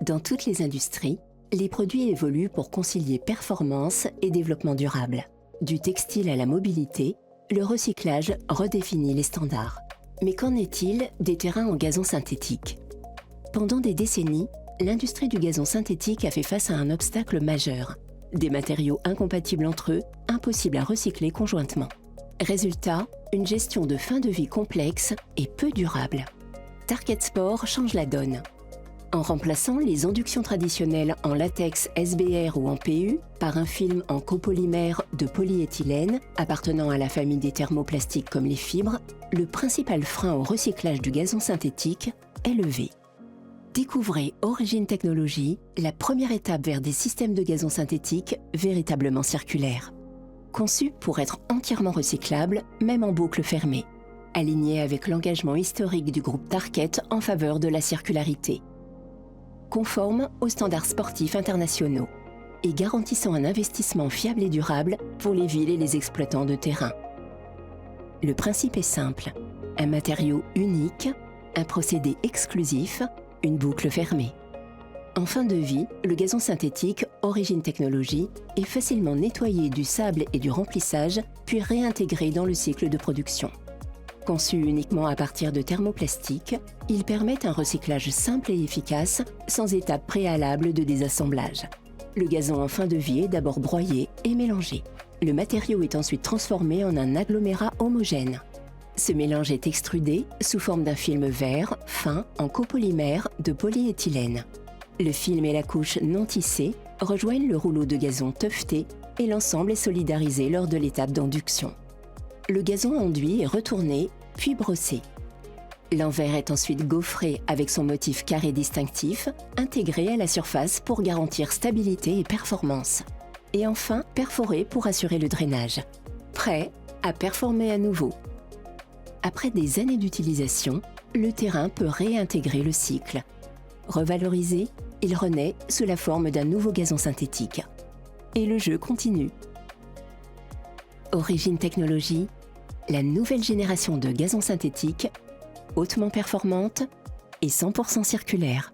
Dans toutes les industries, les produits évoluent pour concilier performance et développement durable. Du textile à la mobilité, le recyclage redéfinit les standards. Mais qu'en est-il des terrains en gazon synthétique? Pendant des décennies, l'industrie du gazon synthétique a fait face à un obstacle majeur. Des matériaux incompatibles entre eux, impossibles à recycler conjointement. Résultat, une gestion de fin de vie complexe et peu durable. Tarkett Sport change la donne. En remplaçant les inductions traditionnelles en latex SBR ou en PU par un film en copolymère de polyéthylène appartenant à la famille des thermoplastiques comme les fibres, le principal frein au recyclage du gazon synthétique est levé. Découvrez Origin Technology, la première étape vers des systèmes de gazon synthétique véritablement circulaires. Conçus pour être entièrement recyclables, même en boucle fermée, alignés avec l'engagement historique du groupe Tarkett en faveur de la circularité. Conformes aux standards sportifs internationaux et garantissant un investissement fiable et durable pour les villes et les exploitants de terrain. Le principe est simple, un matériau unique, un procédé exclusif, une boucle fermée. En fin de vie, le gazon synthétique Origin Technology est facilement nettoyé du sable et du remplissage, puis réintégré dans le cycle de production. Conçu uniquement à partir de thermoplastique, il permet un recyclage simple et efficace, sans étape préalable de désassemblage. Le gazon en fin de vie est d'abord broyé et mélangé. Le matériau est ensuite transformé en un agglomérat homogène. Ce mélange est extrudé sous forme d'un film vert, fin, en copolymère de polyéthylène. Le film et la couche non tissée rejoignent le rouleau de gazon tufté et l'ensemble est solidarisé lors de l'étape d'induction. Le gazon enduit est retourné, puis brossé. L'envers est ensuite gaufré avec son motif carré distinctif, intégré à la surface pour garantir stabilité et performance. Et enfin, perforé pour assurer le drainage. Prêt à performer à nouveau. Après des années d'utilisation, le terrain peut réintégrer le cycle. Revalorisé, il renaît sous la forme d'un nouveau gazon synthétique. Et le jeu continue. Origin Technology, la nouvelle génération de gazon synthétique, hautement performante et 100% circulaire.